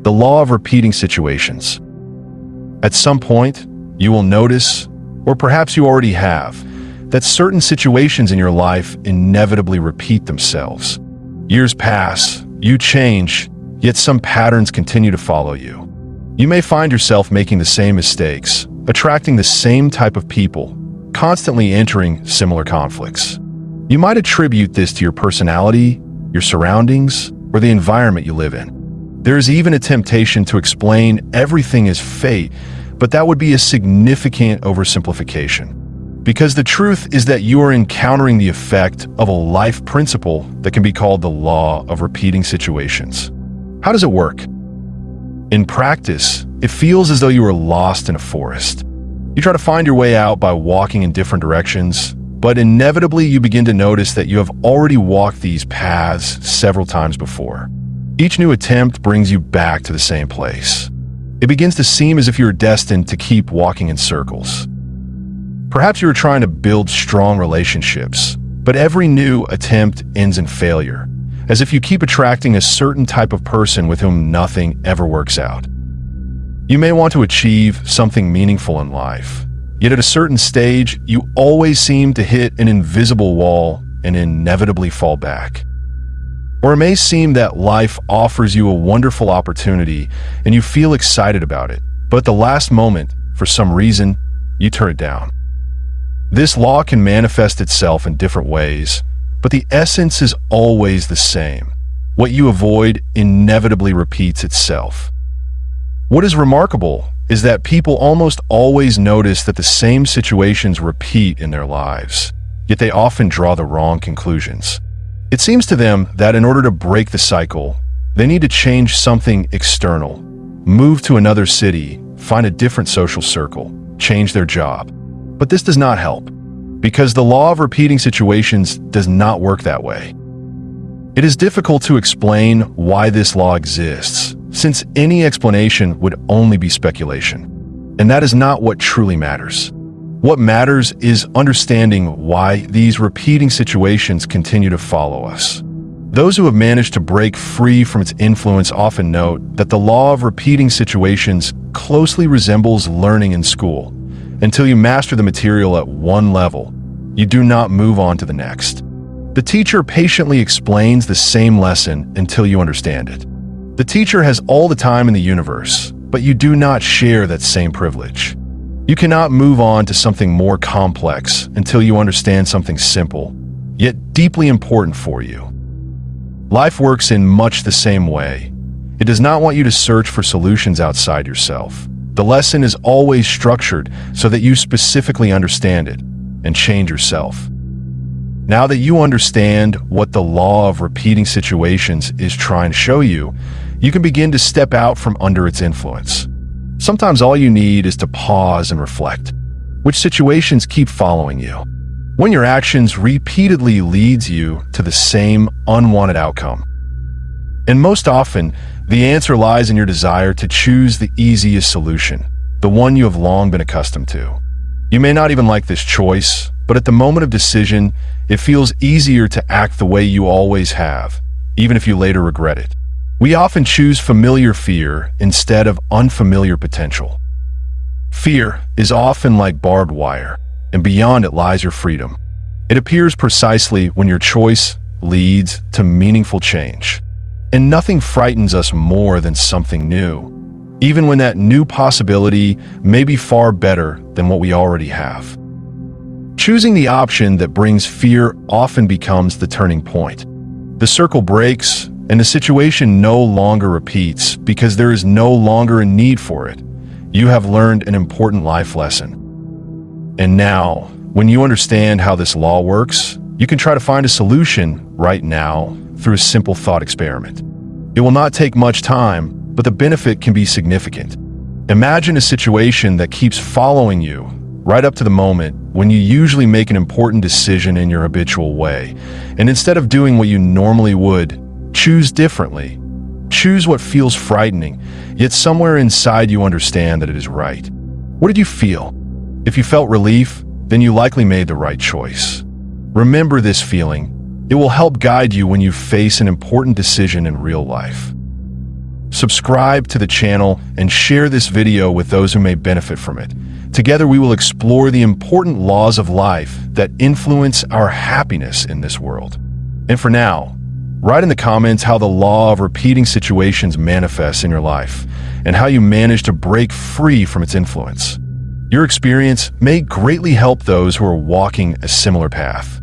The law of repeating situations. At some point, you will notice, or perhaps you already have, that certain situations in your life inevitably repeat themselves. Years pass, you change, yet some patterns continue to follow you. You may find yourself making the same mistakes, attracting the same type of people, constantly entering similar conflicts. You might attribute this to your personality, your surroundings, or the environment you live in. There is even a temptation to explain everything as fate, but that would be a significant oversimplification. Because the truth is that you are encountering the effect of a life principle that can be called the law of repeating situations. How does it work? In practice, it feels as though you are lost in a forest. You try to find your way out by walking in different directions, but inevitably you begin to notice that you have already walked these paths several times before. Each new attempt brings you back to the same place. It begins to seem as if you are destined to keep walking in circles. Perhaps you are trying to build strong relationships, but every new attempt ends in failure, as if you keep attracting a certain type of person with whom nothing ever works out. You may want to achieve something meaningful in life, yet at a certain stage, you always seem to hit an invisible wall and inevitably fall back. Or it may seem that life offers you a wonderful opportunity and you feel excited about it, but at the last moment, for some reason, you turn it down. This law can manifest itself in different ways, but the essence is always the same. What you avoid inevitably repeats itself. What is remarkable is that people almost always notice that the same situations repeat in their lives, yet they often draw the wrong conclusions. It seems to them that in order to break the cycle, they need to change something external, move to another city, find a different social circle, change their job. But this does not help, because the law of repeating situations does not work that way. It is difficult to explain why this law exists, since any explanation would only be speculation. And that is not what truly matters. What matters is understanding why these repeating situations continue to follow us. Those who have managed to break free from its influence often note that the law of repeating situations closely resembles learning in school. Until you master the material at one level, you do not move on to the next. The teacher patiently explains the same lesson until you understand it. The teacher has all the time in the universe, but you do not share that same privilege. You cannot move on to something more complex until you understand something simple, yet deeply important for you. Life works in much the same way. It does not want you to search for solutions outside yourself. The lesson is always structured so that you specifically understand it and change yourself. Now that you understand what the law of repeating situations is trying to show you, you can begin to step out from under its influence. Sometimes all you need is to pause and reflect. Which situations keep following you? When your actions repeatedly leads you to the same unwanted outcome? And most often, the answer lies in your desire to choose the easiest solution, the one you have long been accustomed to. You may not even like this choice, but at the moment of decision, it feels easier to act the way you always have, even if you later regret it. We often choose familiar fear instead of unfamiliar potential. Fear is often like barbed wire, and beyond it lies your freedom. It appears precisely when your choice leads to meaningful change. And nothing frightens us more than something new, even when that new possibility may be far better than what we already have. Choosing the option that brings fear often becomes the turning point. The circle breaks, and the situation no longer repeats because there is no longer a need for it. You have learned an important life lesson. And now, when you understand how this law works, you can try to find a solution right now through a simple thought experiment. It will not take much time, but the benefit can be significant. Imagine a situation that keeps following you right up to the moment when you usually make an important decision in your habitual way. And instead of doing what you normally would, choose differently. Choose what feels frightening, yet somewhere inside you understand that it is right. What did you feel? If you felt relief, then you likely made the right choice. Remember this feeling. It will help guide you when you face an important decision in real life. Subscribe to the channel and share this video with those who may benefit from it. Together we will explore the important laws of life that influence our happiness in this world. And for now, write in the comments how the law of repeating situations manifests in your life and how you manage to break free from its influence. Your experience may greatly help those who are walking a similar path.